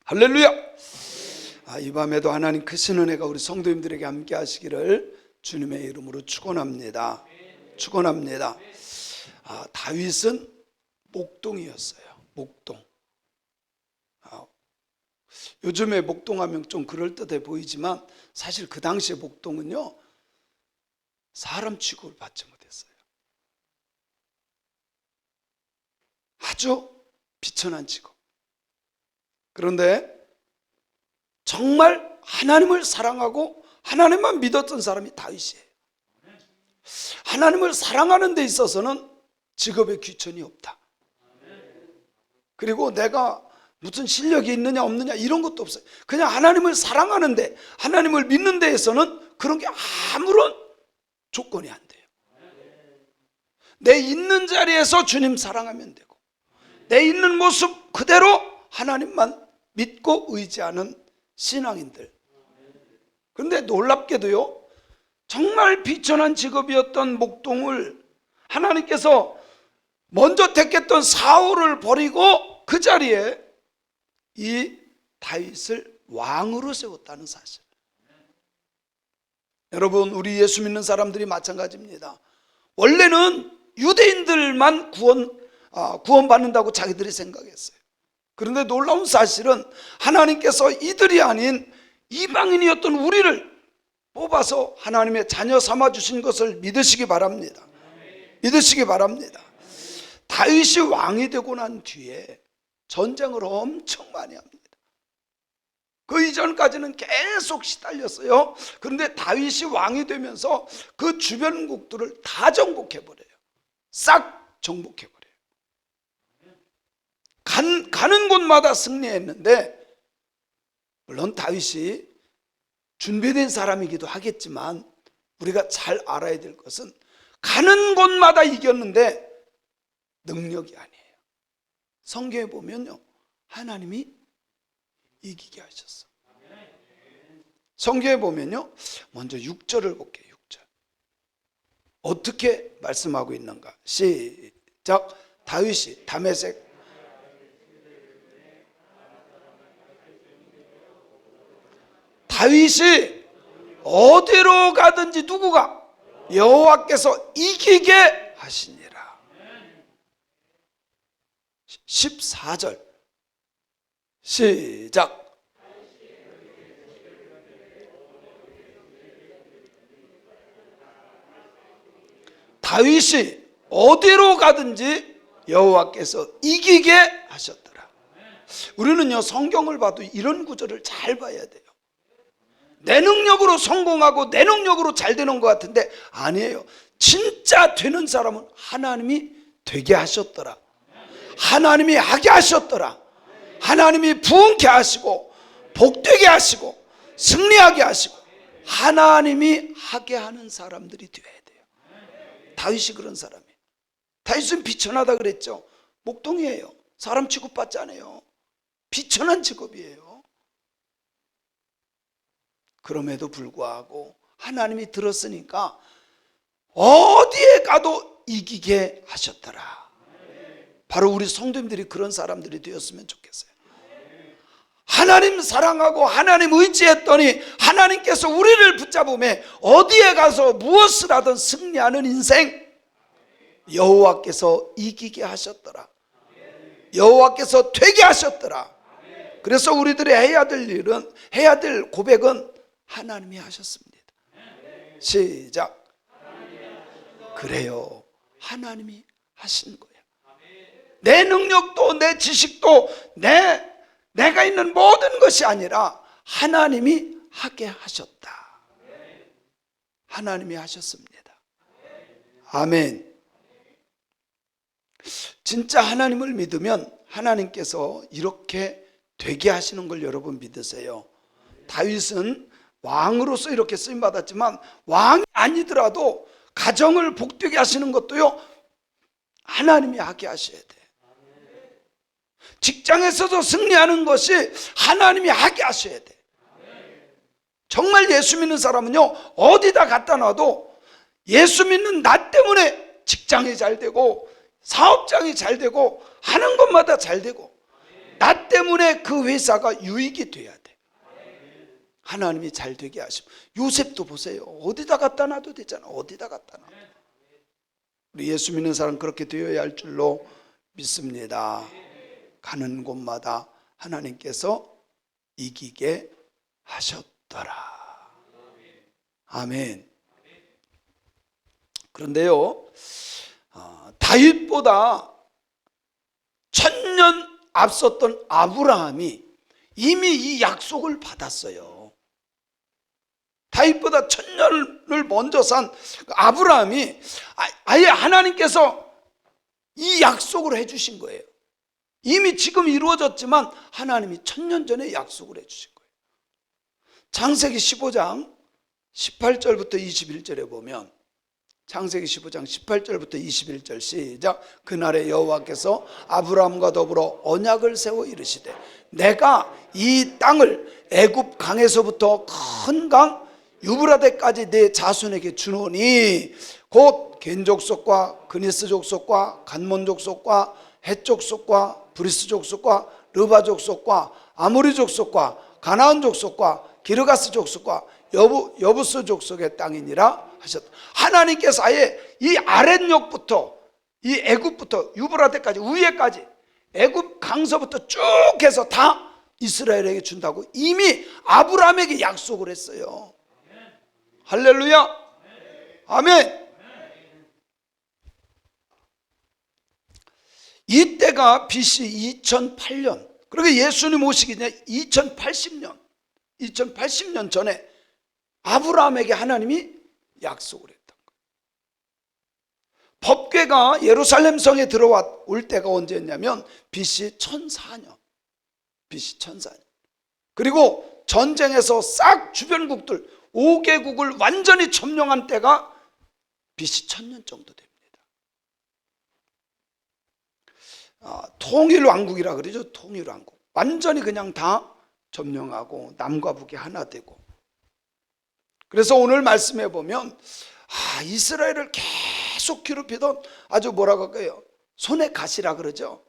할렐루야. 이 밤에도 하나님 크신 은혜가 우리 성도님들에게 함께 하시기를 주님의 이름으로 축원합니다. 축원합니다. 다윗은 목동이었어요. 목동. 요즘에 목동하면 좀 그럴듯해 보이지만 사실 그 당시에 목동은요, 사람 취급을 받지 못했어요. 아주 비천한 직업. 그런데 정말 하나님을 사랑하고 하나님만 믿었던 사람이 다윗이에요. 하나님을 사랑하는 데 있어서는 직업에 귀천이 없다. 그리고 내가 무슨 실력이 있느냐 없느냐 이런 것도 없어요. 그냥 하나님을 사랑하는데, 하나님을 믿는 데에서는 그런 게 아무런 조건이 안 돼요. 내 있는 자리에서 주님 사랑하면 되고, 내 있는 모습 그대로 하나님만 믿고 의지하는 신앙인들. 그런데 놀랍게도요, 정말 비천한 직업이었던 목동을 하나님께서 먼저 택했던 사울을 버리고 그 자리에 이 다윗을 왕으로 세웠다는 사실. 여러분, 우리 예수 믿는 사람들이 마찬가지입니다. 원래는 유대인들만 구원받는다고 자기들이 생각했어요. 그런데 놀라운 사실은 하나님께서 이들이 아닌 이방인이었던 우리를 뽑아서 하나님의 자녀 삼아 주신 것을 믿으시기 바랍니다. 믿으시기 바랍니다. 다윗이 왕이 되고 난 뒤에 전쟁을 엄청 많이 합니다. 그 이전까지는 계속 시달렸어요. 그런데 다윗이 왕이 되면서 그 주변국들을 다 정복해버려요. 싹 정복해버려요. 가는 곳마다 승리했는데, 물론 다윗이 준비된 사람이기도 하겠지만 우리가 잘 알아야 될 것은 가는 곳마다 이겼는데 능력이 아니에요. 성경에 보면요, 하나님이 이기게 하셨어. 성경에 보면요, 먼저 6절을 볼게요. 6절 어떻게 말씀하고 있는가? 시작. 다윗이 다메섹 다윗이 어디로 가든지 누구가? 여호와께서 이기게 하시니라. 14절 시작. 다윗이 어디로 가든지 여호와께서 이기게 하셨더라. 우리는요, 성경을 봐도 이런 구절을 잘 봐야 돼요. 내 능력으로 성공하고 내 능력으로 잘 되는 것 같은데 아니에요. 진짜 되는 사람은 하나님이 되게 하셨더라. 하나님이 하게 하셨더라. 하나님이 부흥케 하시고 복되게 하시고 승리하게 하시고 하나님이 하게 하는 사람들이 되어야 돼요. 다윗이 그런 사람이에요. 다윗은 비천하다 그랬죠. 목동이에요. 사람 취급받지 않아요. 비천한 직업이에요. 그럼에도 불구하고 하나님이 들었으니까 어디에 가도 이기게 하셨더라. 바로 우리 성도님들이 그런 사람들이 되었으면 좋겠어요. 하나님 사랑하고 하나님 의지했더니 하나님께서 우리를 붙잡으며 어디에 가서 무엇을 하든 승리하는 인생, 여호와께서 이기게 하셨더라. 여호와께서 되게 하셨더라. 그래서 우리들이 해야 될 일은, 해야 될 고백은 하나님이 하셨습니다. 시작. 그래요, 하나님이 하신 거예요. 내 능력도 내 지식도 내가 있는 모든 것이 아니라 하나님이 하게 하셨다. 하나님이 하셨습니다. 아멘. 진짜 하나님을 믿으면 하나님께서 이렇게 되게 하시는 걸 여러분 믿으세요. 다윗은 왕으로서 이렇게 쓰임받았지만 왕이 아니더라도 가정을 복되게 하시는 것도요, 하나님이 하게 하셔야 돼. 직장에서도 승리하는 것이 하나님이 하게 하셔야 돼. 정말 예수 믿는 사람은요, 어디다 갖다 놔도 예수 믿는 나 때문에 직장이 잘 되고 사업장이 잘 되고 하는 것마다 잘 되고 나 때문에 그 회사가 유익이 돼야 돼. 하나님이 잘 되게 하시고. 요셉도 보세요. 어디다 갖다 놔도 되잖아. 어디다 갖다 놔. 우리 예수 믿는 사람 그렇게 되어야 할 줄로 믿습니다. 가는 곳마다 하나님께서 이기게 하셨더라. 아멘. 그런데요, 다윗보다 1000년 앞섰던 아브라함이 이미 이 약속을 받았어요. 다윗보다 1000년을 먼저 산 아브라함이 아예 하나님께서 이 약속을 해주신 거예요. 이미 지금 이루어졌지만 하나님이 1000년 전에 약속을 해주신 거예요. 창세기 15장 18절부터 21절에 보면, 창세기 15장 18절부터 21절 시작. 그날에 여호와께서 아브라함과 더불어 언약을 세워 이르시되 내가 이 땅을 애굽 강에서부터 큰 강 유브라데까지 내 자손에게 주노니 곧 겐 족속과 그니스 족속과 간몬 족속과 헷 족속과 브리스 족속과 르바 족속과 아모리 족속과 가나안 족속과 기르가스 족속과 여부스 족속의 땅이니라 하셨다. 하나님께서 아예 이 아랫역부터 이 애굽부터 유브라데까지 위에까지 애굽 강서부터 쭉 해서 다 이스라엘에게 준다고 이미 아브라함에게 약속을 했어요. 할렐루야. 아멘. 이때가 BC 2008년. 그러니까 예수님 오시기 전에 2080년 전에 아브라함에게 하나님이 약속을 했던 거예요. 법궤가 예루살렘 성에 들어올 때가 언제였냐면 BC 1004년. BC 1004년. 그리고 전쟁에서 싹 주변국들 5개국을 완전히 점령한 때가 BC 1000년 정도 됩니다. 통일왕국이라 그러죠. 통일왕국. 완전히 그냥 다 점령하고 남과 북이 하나 되고. 그래서 오늘 말씀해 보면 이스라엘을 계속 괴롭히던 아주 뭐라고 할까요? 손에 가시라 그러죠.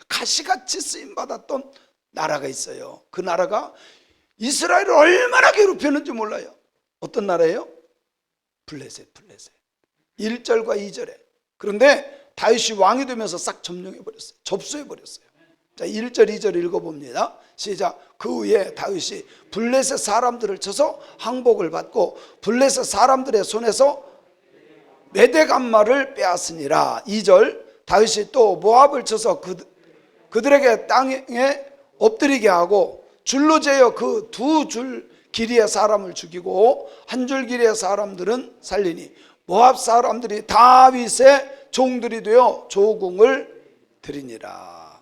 가시같이 쓰임받았던 나라가 있어요. 그 나라가 이스라엘을 얼마나 괴롭혔는지 몰라요. 어떤 나라예요? 블레셋. 1절과 2절에. 그런데 다윗이 왕이 되면서 싹 점령해버렸어요. 접수해버렸어요. 자, 1절 2절 읽어봅니다. 시작. 그 후에 다윗이 블레셋 사람들을 쳐서 항복을 받고 블레셋 사람들의 손에서 메대간마를 빼앗으니라. 2절. 다윗이 또 모압을 쳐서 그들에게 땅에 엎드리게 하고 줄로 재어 그 2줄 길이의 사람을 죽이고 1줄 길이의 사람들은 살리니 모압 사람들이 다윗의 종들이 되어 조공을 드리니라.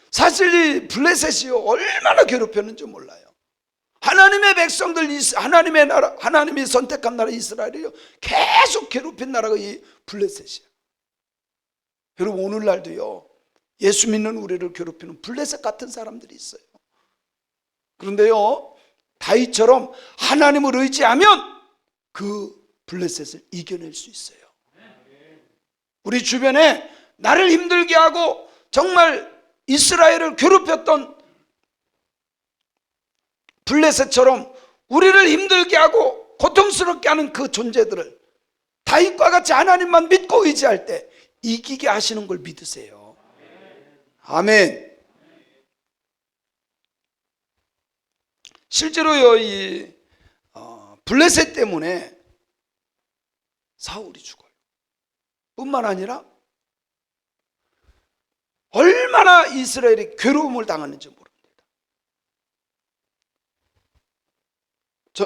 사실 이 블레셋이 얼마나 괴롭혔는지 몰라요. 하나님의 백성들, 하나님의 나라, 하나님이 선택한 나라 이스라엘이요 계속 괴롭힌 나라가 이 블레셋이야. 여러분 오늘날도요 예수 믿는 우리를 괴롭히는 블레셋 같은 사람들이 있어요. 그런데요 다윗처럼 하나님을 의지하면 그 블레셋을 이겨낼 수 있어요. 우리 주변에 나를 힘들게 하고 정말 이스라엘을 괴롭혔던 블레셋처럼 우리를 힘들게 하고 고통스럽게 하는 그 존재들을 다윗과 같이 하나님만 믿고 의지할 때 이기게 하시는 걸 믿으세요. 아멘. 실제로요 이 블레셋 때문에 사울이 죽어요. 뿐만 아니라 얼마나 이스라엘이 괴로움을 당하는지 모릅니다.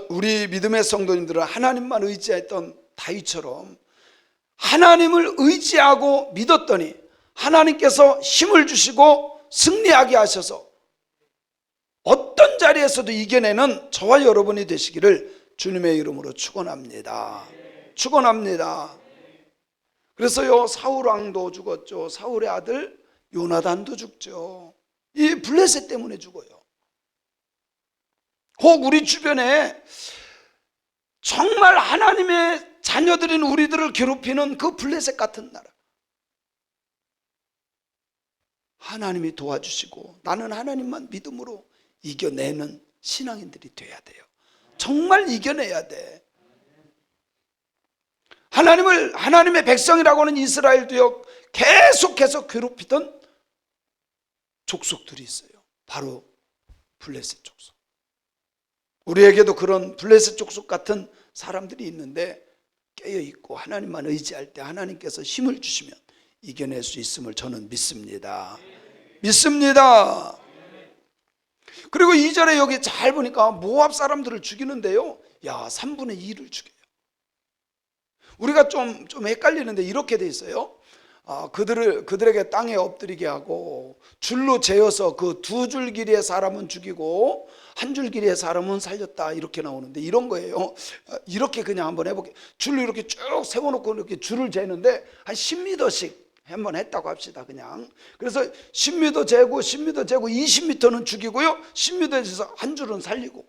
우리 믿음의 성도님들은 하나님만 의지했던 다윗처럼 하나님을 의지하고 믿었더니 하나님께서 힘을 주시고 승리하게 하셔서 어떤 자리에서도 이겨내는 저와 여러분이 되시기를 주님의 이름으로 축원합니다. 축원합니다. 그래서요 사울 왕도 죽었죠. 사울의 아들 요나단도 죽죠. 이 블레셋 때문에 죽어요. 혹 우리 주변에 정말 하나님의 자녀들인 우리들을 괴롭히는 그 블레셋 같은 나라. 하나님이 도와주시고 나는 하나님만 믿음으로 이겨내는 신앙인들이 돼야 돼요. 정말 이겨내야 돼. 하나님의 백성이라고 하는 이스라엘도요, 계속해서 괴롭히던 족속들이 있어요. 바로 블레셋 족속. 우리에게도 그런 블레셋 족속 같은 사람들이 있는데, 깨어있고 하나님만 의지할 때 하나님께서 힘을 주시면 이겨낼 수 있음을 저는 믿습니다. 믿습니다. 그리고 2절에 여기 잘 보니까 모압 사람들을 죽이는데요, 3분의 2를 죽여요. 우리가 좀 헷갈리는데 이렇게 돼 있어요. 그들에게 땅에 엎드리게 하고 줄로 재어서 그 2줄 길이의 사람은 죽이고 1줄 길이의 사람은 살렸다, 이렇게 나오는데 이런 거예요. 이렇게 그냥 한번 해볼게요. 줄로 이렇게 쭉 세워놓고 이렇게 줄을 재는데 한 10m씩 한번 했다고 합시다. 그냥 그래서 10m 재고 10m 재고 20m는 죽이고요, 10m에서 한 줄은 살리고,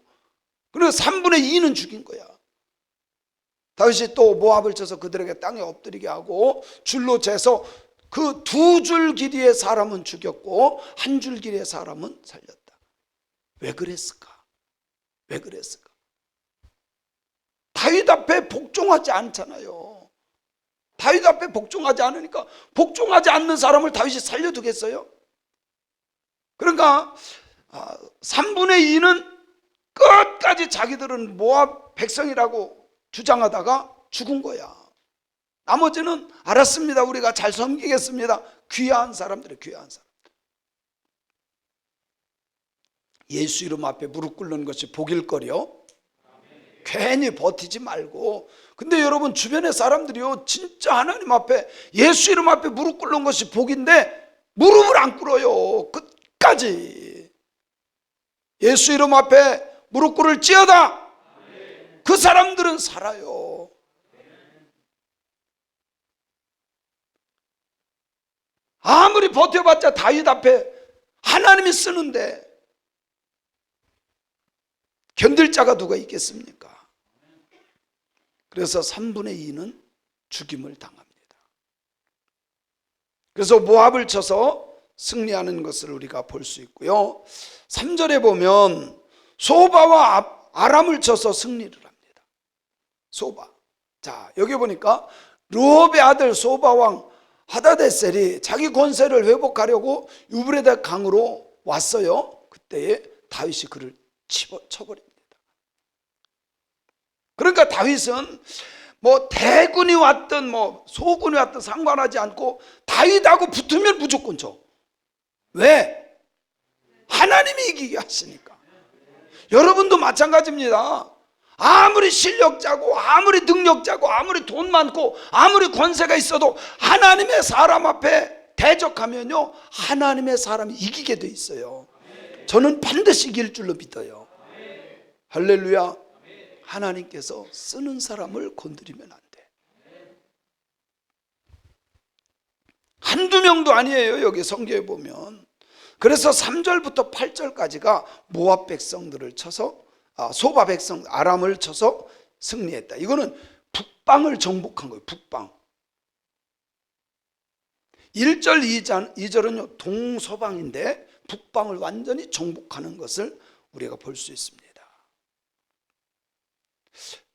그리고 3분의 2는 죽인 거야. 다윗이 또 모압을 쳐서 그들에게 땅에 엎드리게 하고 줄로 재서 그 2줄 길이의 사람은 죽였고 1줄 길이의 사람은 살렸다. 왜 그랬을까? 왜 그랬을까? 다윗 앞에 복종하지 않잖아요. 다윗 앞에 복종하지 않으니까, 복종하지 않는 사람을 다윗이 살려두겠어요? 그러니까 3분의 2는 끝까지 자기들은 모압 백성이라고 주장하다가 죽은 거야. 나머지는 알았습니다, 우리가 잘 섬기겠습니다. 귀한 사람들이, 귀한 사람. 예수 이름 앞에 무릎 꿇는 것이 복일거려. 괜히 버티지 말고. 근데 여러분, 주변의 사람들이요, 진짜 하나님 앞에, 예수 이름 앞에 무릎 꿇는 것이 복인데 무릎을 안 꿇어요. 끝까지. 예수 이름 앞에 무릎 꿇을지어다. 그 사람들은 살아요. 아무리 버텨봤자 다윗 앞에 하나님이 쓰는데 견딜 자가 누가 있겠습니까? 그래서 3분의 2는 죽임을 당합니다. 그래서 모압을 쳐서 승리하는 것을 우리가 볼 수 있고요, 3절에 보면 소바와 아람을 쳐서 승리를 합니다. 소바. 자, 여기 보니까 르홉의 아들 소바 왕 하다데셀이 자기 권세를 회복하려고 유브레데 강으로 왔어요. 그때에 다윗이 그를 쳐버립니다. 그러니까 다윗은 뭐 대군이 왔든 뭐 소군이 왔든 상관하지 않고 다윗하고 붙으면 무조건 져. 왜? 하나님이 이기게 하시니까. 여러분도 마찬가지입니다. 아무리 실력자고 아무리 능력자고 아무리 돈 많고 아무리 권세가 있어도 하나님의 사람 앞에 대적하면요, 하나님의 사람이 이기게 돼 있어요. 저는 반드시 이길 줄로 믿어요. 할렐루야. 하나님께서 쓰는 사람을 건드리면 안 돼. 한두 명도 아니에요, 여기 성경에 보면. 그래서 3절부터 8절까지가 모압 백성들을 쳐서, 소바 백성 아람을 쳐서 승리했다. 이거는 북방을 정복한 거예요. 북방. 1절 2절은요 동서방인데 북방을 완전히 정복하는 것을 우리가 볼 수 있습니다.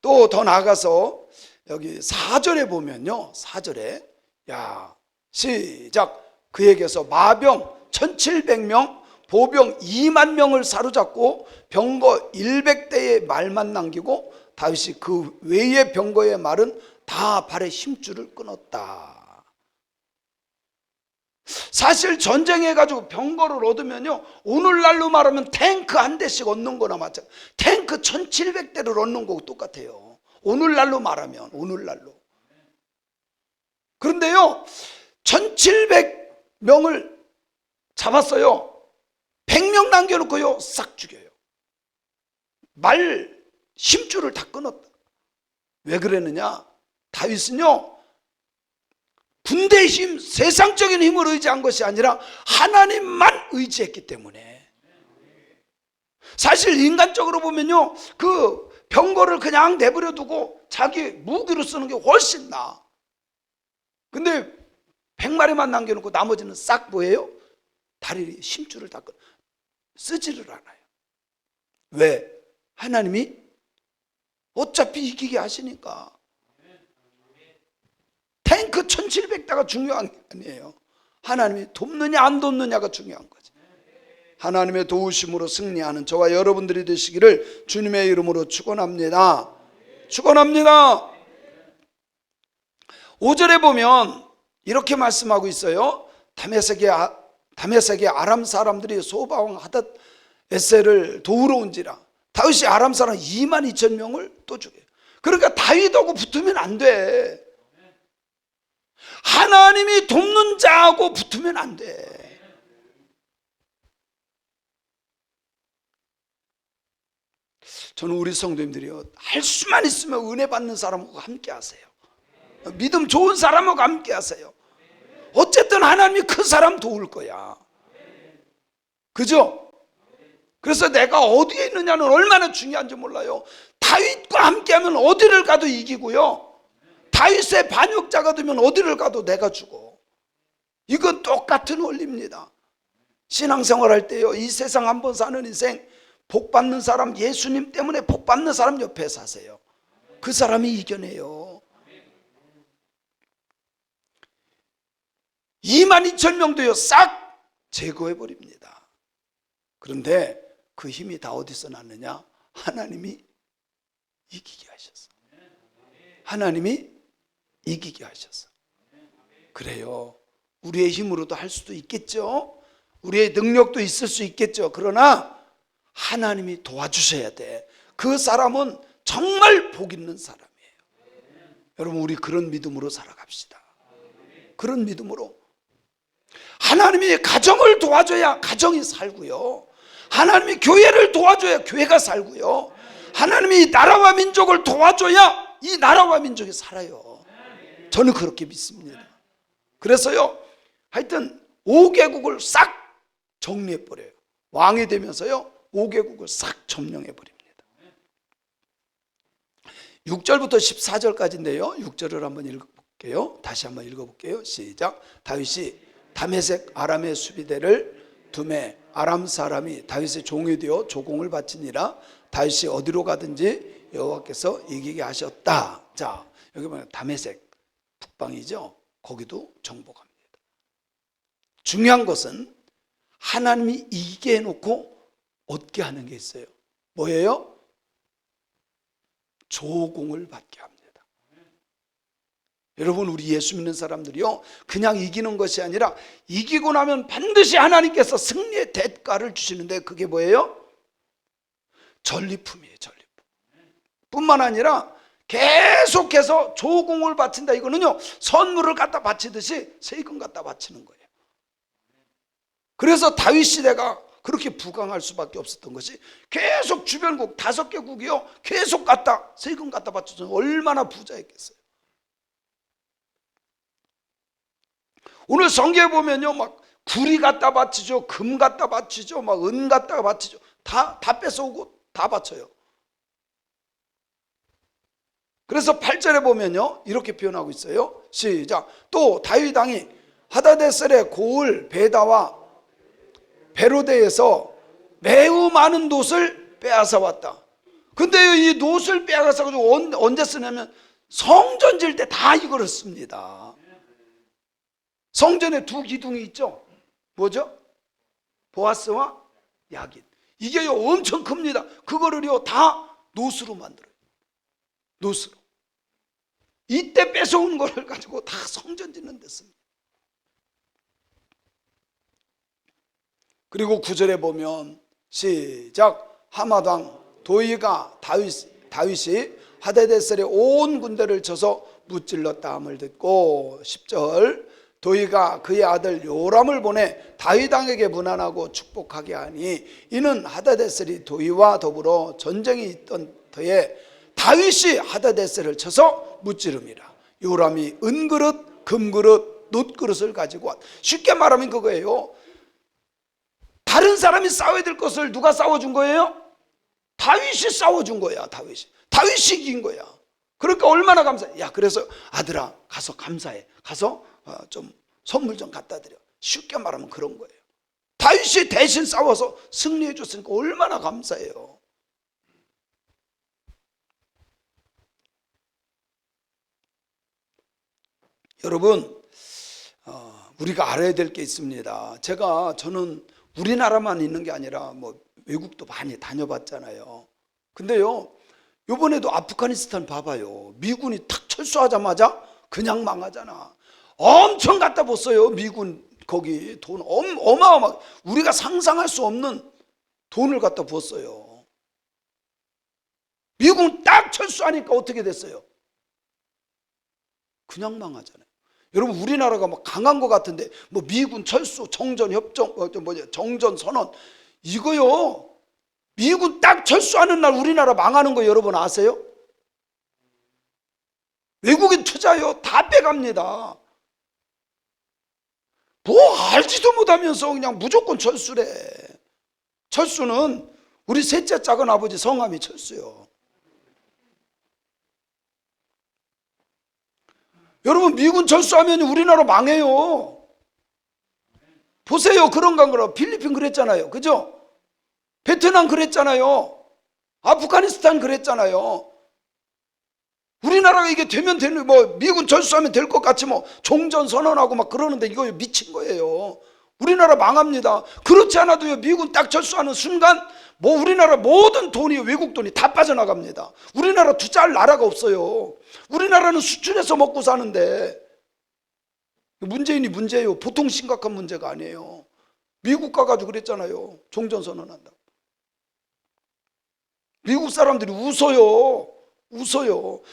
또 더 나아가서 여기 4절에 보면요, 4절에 시작. 그에게서 마병 1700명 보병 2만 명을 사로잡고 병거 100대의 말만 남기고 다윗이 그 외의 병거의 말은 다 발에 힘줄을 끊었다. 사실 전쟁해가지고 병거를 얻으면요, 오늘날로 말하면 탱크 한 대씩 얻는 거나 마찬가지. 탱크 1700대를 얻는 거고 똑같아요. 오늘날로 말하면, 오늘날로. 그런데요, 1700명을 잡았어요. 100명 남겨놓고요 싹 죽여요. 말 힘줄을 다 끊었다. 왜 그랬느냐? 다윗은요, 군대의 힘, 세상적인 힘을 의지한 것이 아니라 하나님만 의지했기 때문에. 사실 인간적으로 보면요, 그 병거를 그냥 내버려 두고 자기 무기로 쓰는 게 훨씬 나아. 근데 100마리만 남겨놓고 나머지는 싹 뭐예요? 다리 힘줄을 다 쓰지를 않아요. 왜? 하나님이 어차피 이기게 하시니까. 탱크 1700대가 중요한 게 아니에요. 하나님이 돕느냐 안 돕느냐가 중요한 거죠. 하나님의 도우심으로 승리하는 저와 여러분들이 되시기를 주님의 이름으로 축원합니다. 축원합니다. 5절에 보면 이렇게 말씀하고 있어요. 다메섹의 아람 사람들이 소바왕 하닷에셀을 도우러 온지라. 다윗이 아람 사람 22,000명을 또 죽여요. 그러니까 다윗하고 붙으면 안 돼. 하나님이 돕는 자하고 붙으면 안 돼. 저는 우리 성도님들이요, 할 수만 있으면 은혜 받는 사람하고 함께 하세요. 믿음 좋은 사람하고 함께 하세요. 어쨌든 하나님이 그 사람 도울 거야. 그죠? 그래서 내가 어디에 있느냐는 얼마나 중요한지 몰라요. 다윗과 함께하면 어디를 가도 이기고요, 다윗의 반역자가 되면 어디를 가도 내가 죽어. 이건 똑같은 원리입니다. 신앙생활할 때요, 이 세상 한번 사는 인생, 복 받는 사람, 예수님 때문에 복 받는 사람 옆에 사세요. 그 사람이 이겨내요. 22,000명도요 싹 제거해버립니다. 그런데 그 힘이 다 어디서 났느냐? 하나님이 이기게 하셨어. 하나님이 이기게 하셨어. 그래요, 우리의 힘으로도 할 수도 있겠죠. 우리의 능력도 있을 수 있겠죠. 그러나 하나님이 도와주셔야 돼. 그 사람은 정말 복 있는 사람이에요. 여러분, 우리 그런 믿음으로 살아갑시다. 그런 믿음으로. 하나님이 가정을 도와줘야 가정이 살고요, 하나님이 교회를 도와줘야 교회가 살고요, 하나님이 나라와 민족을 도와줘야 이 나라와 민족이 살아요. 저는 그렇게 믿습니다. 그래서요, 하여튼 5개국을 싹 정리해버려요. 왕이 되면서요 5개국을 싹 점령해버립니다. 6절부터 14절까지인데요 6절을 한번 읽어볼게요. 다시 한번 읽어볼게요. 시작. 다윗이 다메섹 아람의 수비대를 두매 아람 사람이 다윗의 종이 되어 조공을 바치니라. 다윗이 어디로 가든지 여호와께서 이기게 하셨다. 자, 여기 보면 다메섹 북방이죠. 거기도 정복합니다. 중요한 것은 하나님이 이기게 해놓고 얻게 하는 게 있어요. 뭐예요? 조공을 받게 합니다. 여러분, 우리 예수 믿는 사람들이요, 그냥 이기는 것이 아니라 이기고 나면 반드시 하나님께서 승리의 대가를 주시는데, 그게 뭐예요? 전리품이에요. 전리품. 뿐만 아니라 계속해서 조공을 바친다. 이거는요, 선물을 갖다 바치듯이 세금 갖다 바치는 거예요. 그래서 다윗 시대가 그렇게 부강할 수밖에 없었던 것이, 계속 주변국 5개국이요 계속 갖다 세금 갖다 바쳐서 얼마나 부자였겠어요. 오늘 성경에 보면요, 막 구리 갖다 바치죠, 금 갖다 바치죠, 막 은 갖다 바치죠. 다 뺏어오고 다 바쳐요. 그래서 8절에 보면요 이렇게 표현하고 있어요. 시작. 또 다윗 왕이 하다데셀의 고을 베다와 베로데에서 매우 많은 놋을 빼앗아 왔다. 근데 이 놋을 빼앗아 가지고 언제 쓰냐면 성전 질 때 다 이거를 씁니다. 성전에 2 기둥이 있죠. 뭐죠? 보아스와 야긴. 이게요 엄청 큽니다. 그거를요 다 놋으로 만들어요. 놋으로. 이때 뺏어온 거를 가지고 다 성전 짓는 데 씁니다. 그리고 9절에 보면 시작. 하맛 왕 도이가 다윗이 하데데셀의 온 군대를 쳐서 무찔렀다 함을 듣고 10절. 도이가 그의 아들 요람을 보내 다윗 왕에게 문안하고 축복하게 하니, 이는 하다데셀이 도이와 더불어 전쟁이 있던 터에 다윗이 하다데셀을 쳐서 무찌름이라. 요람이 은그릇, 금그릇, 놋그릇을 가지고 왔다. 쉽게 말하면 그거예요. 다른 사람이 싸워야 될 것을 누가 싸워준 거예요? 다윗이 싸워준 거야. 다윗이 이긴 거야. 그러니까 얼마나 감사해. 야, 그래서 아들아 가서 감사해. 가서 좀 선물 좀 갖다 드려. 쉽게 말하면 그런 거예요. 다윗이 대신 싸워서 승리해 줬으니까 얼마나 감사해요. 여러분, 우리가 알아야 될 게 있습니다. 저는 우리나라만 있는 게 아니라 뭐 외국도 많이 다녀봤잖아요. 근데요, 요번에도 아프가니스탄 봐봐요. 미군이 탁 철수하자마자 그냥 망하잖아. 엄청 갖다 줬어요. 미군 거기 돈 어마어마, 우리가 상상할 수 없는 돈을 갖다 부었어요. 미군 딱 철수하니까 어떻게 됐어요? 그냥 망하잖아요. 여러분, 우리나라가 막 강한 것 같은데 뭐 미군 철수, 정전 협정, 정전 선언, 이거요, 미군 딱 철수하는 날 우리나라 망하는 거 여러분 아세요? 외국인 투자요 다 빼갑니다. 뭐 알지도 못하면서 그냥 무조건 철수래. 철수는 우리 셋째 작은 아버지 성함이 철수요. 여러분, 미군 철수하면 우리나라 망해요. 보세요. 그런가 그럼 필리핀 그랬잖아요. 그죠? 베트남 그랬잖아요. 아프가니스탄 그랬잖아요. 우리나라가 이게 되면 되는, 뭐 미군 철수하면 될 것 같이 뭐 종전 선언하고 막 그러는데 이거 미친 거예요. 우리나라 망합니다. 그렇지 않아도요, 미군 딱 철수하는 순간 뭐 우리나라 모든 돈이, 외국 돈이 다 빠져나갑니다. 우리나라 투자할 나라가 없어요. 우리나라는 수출해서 먹고 사는데, 문재인이 문제예요. 보통 심각한 문제가 아니에요. 미국 가가지고 그랬잖아요. 종전선언한다고. 미국 사람들이 웃어요.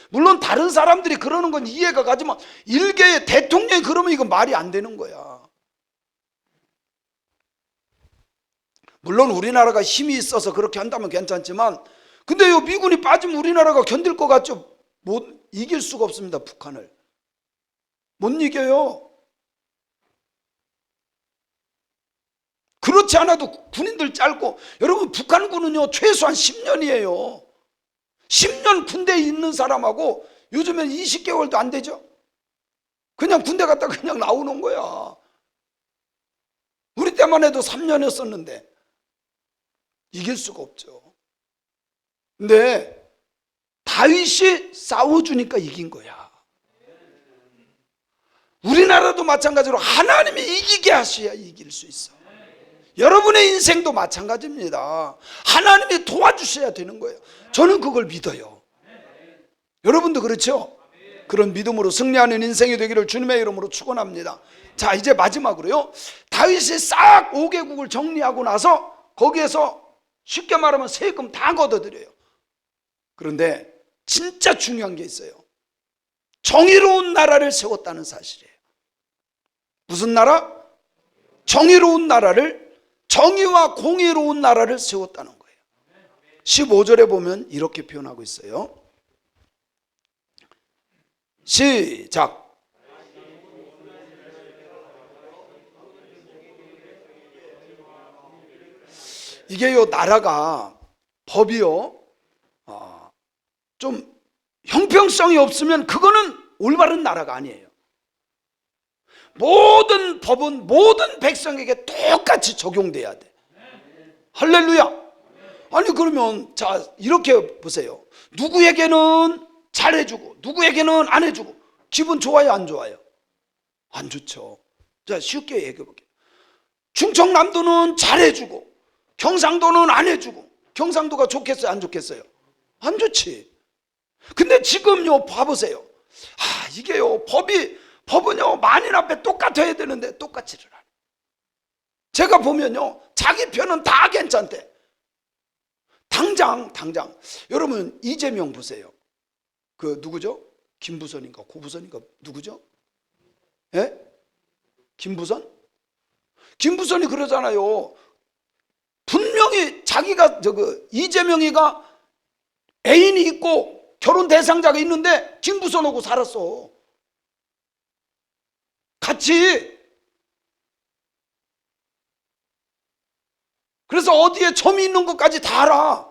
물론 다른 사람들이 그러는 건 이해가 가지만 일개의 대통령이 그러면 이건 말이 안 되는 거야. 물론 우리나라가 힘이 있어서 그렇게 한다면 괜찮지만, 근데요, 미군이 빠지면 우리나라가 견딜 것 같죠? 못 이길 수가 없습니다. 북한을 못 이겨요. 그렇지 않아도 군인들 짧고, 여러분 북한군은요 최소한 10년이에요 10년 군대에 있는 사람하고 요즘엔 20개월도 안 되죠. 그냥 군대 갔다 그냥 나오는 거야. 우리 때만 해도 3년이었었는데 이길 수가 없죠. 근데 다윗이 싸워주니까 이긴 거야. 우리나라도 마찬가지로 하나님이 이기게 하셔야 이길 수 있어. 여러분의 인생도 마찬가지입니다. 하나님이 도와주셔야 되는 거예요. 저는 그걸 믿어요. 여러분도 그렇죠? 그런 믿음으로 승리하는 인생이 되기를 주님의 이름으로 축원합니다. 자, 이제 마지막으로요, 다윗이 싹 5개국을 정리하고 나서 거기에서 쉽게 말하면 세금 다 걷어들여요. 그런데 진짜 중요한 게 있어요. 정의로운 나라를 세웠다는 사실이에요. 무슨 나라? 정의로운 나라를, 정의와 공의로운 나라를 세웠다는 거예요. 15절에 보면 이렇게 표현하고 있어요. 시작. 이게요, 나라가 법이요 좀 형평성이 없으면 그거는 올바른 나라가 아니에요. 모든 법은 모든 백성에게 똑같이 적용돼야 돼. 할렐루야. 아니 그러면 자, 이렇게 보세요. 누구에게는 잘해주고 누구에게는 안 해주고 기분 좋아요, 안 좋아요? 안 좋죠. 자, 쉽게 얘기해 볼게요. 충청남도는 잘해주고 경상도는 안 해주고, 경상도가 좋겠어요, 안 좋겠어요? 안 좋지. 근데 지금요 봐보세요. 이게요 법은요 만인 앞에 똑같아야 되는데 똑같지를 않아요. 제가 보면요 자기 편은 다 괜찮대. 당장 여러분 이재명 보세요. 그 누구죠? 김부선인가 고부선인가 누구죠? 예? 김부선이 그러잖아요. 분명히 자기가 이재명이가 애인이 있고 결혼 대상자가 있는데 김부선하고 살았어. 같이. 그래서 어디에 점이 있는 것까지 다 알아.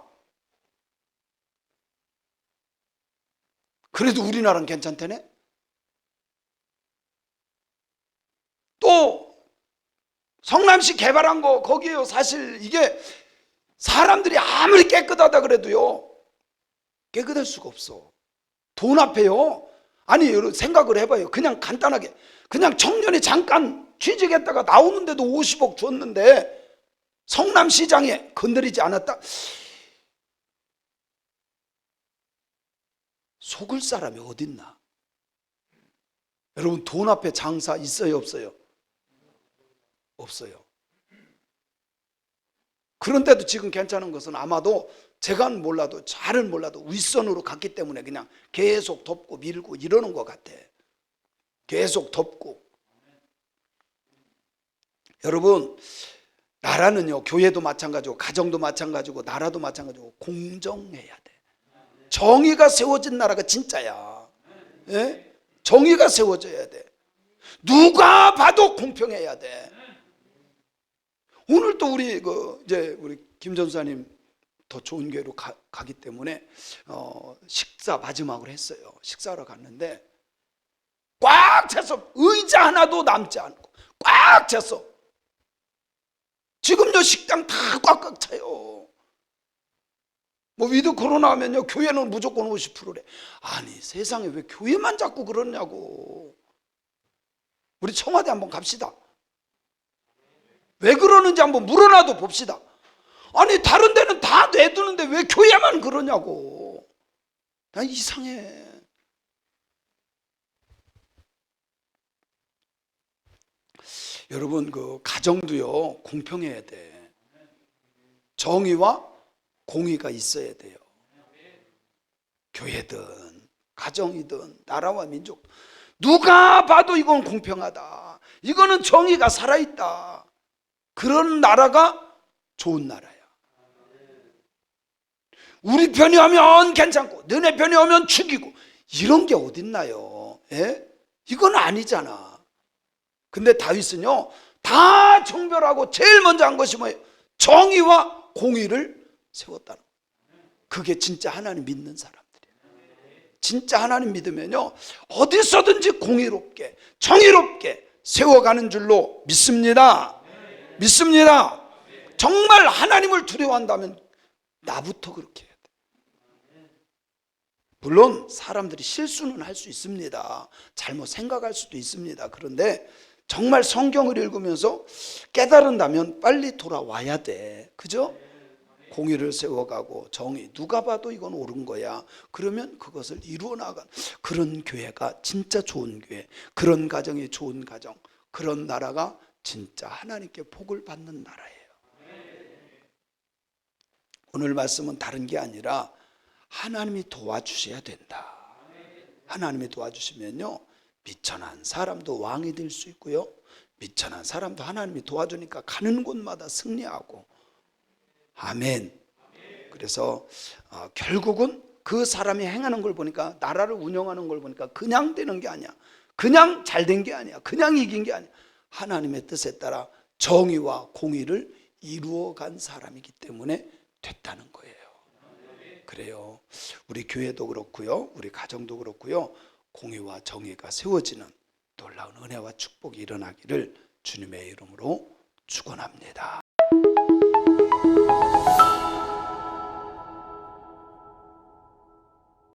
그래도 우리나라는 괜찮다네. 또 성남 성남시 개발한 거 거기에요. 사실 이게 사람들이 아무리 깨끗하다 그래도요, 깨끗할 수가 없어. 돈 앞에요. 아니 여러분 생각을 해봐요. 그냥 간단하게 그냥 청년이 잠깐 취직했다가 나오는데도 50억 줬는데 성남시장에 건드리지 않았다? 속을 사람이 어딨나? 여러분 돈 앞에 장사 있어요 없어요? 없어요. 그런데도 지금 괜찮은 것은 아마도 제가 몰라도 잘은 몰라도 윗선으로 갔기 때문에 그냥 계속 덮고 밀고 이러는 것 같아. 계속 덮고. 여러분 나라는요, 교회도 마찬가지고 가정도 마찬가지고 나라도 마찬가지고 공정해야 돼. 정의가 세워진 나라가 진짜야. 예? 정의가 세워져야 돼. 누가 봐도 공평해야 돼. 오늘 또 우리 이제 우리 김 전사님 더 좋은 교회로 가기 때문에 식사 마지막으로 했어요. 식사하러 갔는데 꽉 찼어. 의자 하나도 남지 않고 꽉 찼어. 지금요 식당 다 꽉꽉 차요. 뭐 위드 코로나 하면요 교회는 무조건 50%래. 아니 세상에 왜 교회만 자꾸 그러냐고. 우리 청와대 한번 갑시다. 왜 그러는지 한번 물어놔도 봅시다. 아니 다른 데는 다 내두는데 왜 교회만 그러냐고. 난 이상해. 여러분 그 가정도요 공평해야 돼. 정의와 공의가 있어야 돼요. 교회든 가정이든 나라와 민족 누가 봐도 이건 공평하다. 이거는 정의가 살아있다. 그런 나라가 좋은 나라야. 우리 편이 하면 괜찮고 너네 편이 하면 죽이고 이런 게 어딨나요? 예? 이건 아니잖아. 근데 다윗은요 다 정별하고 제일 먼저 한 것이 뭐예요? 정의와 공의를 세웠다는 거예요. 그게 진짜 하나님 믿는 사람들이에요. 진짜 하나님 믿으면요 어디서든지 공의롭게 정의롭게 세워가는 줄로 믿습니다. 믿습니다. 정말 하나님을 두려워한다면 나부터 그렇게 해야 돼. 물론 사람들이 실수는 할 수 있습니다. 잘못 생각할 수도 있습니다. 그런데 정말 성경을 읽으면서 깨달은다면 빨리 돌아와야 돼. 그죠? 공의를 세워가고 정의 누가 봐도 이건 옳은 거야. 그러면 그것을 이루어 나가는 그런 교회가 진짜 좋은 교회, 그런 가정이 좋은 가정, 그런 나라가 진짜 하나님께 복을 받는 나라예요. 오늘 말씀은 다른 게 아니라 하나님이 도와주셔야 된다. 하나님이 도와주시면요 미천한 사람도 왕이 될 수 있고요 미천한 사람도 하나님이 도와주니까 가는 곳마다 승리하고. 아멘. 그래서 결국은 그 사람이 행하는 걸 보니까 나라를 운영하는 걸 보니까 그냥 되는 게 아니야. 그냥 잘 된 게 아니야. 그냥 이긴 게 아니야. 하나님의 뜻에 따라 정의와 공의를 이루어간 사람이기 때문에 됐다는 거예요. 그래요. 우리 교회도 그렇고요 우리 가정도 그렇고요 공의와 정의가 세워지는 놀라운 은혜와 축복이 일어나기를 주님의 이름으로 축원합니다.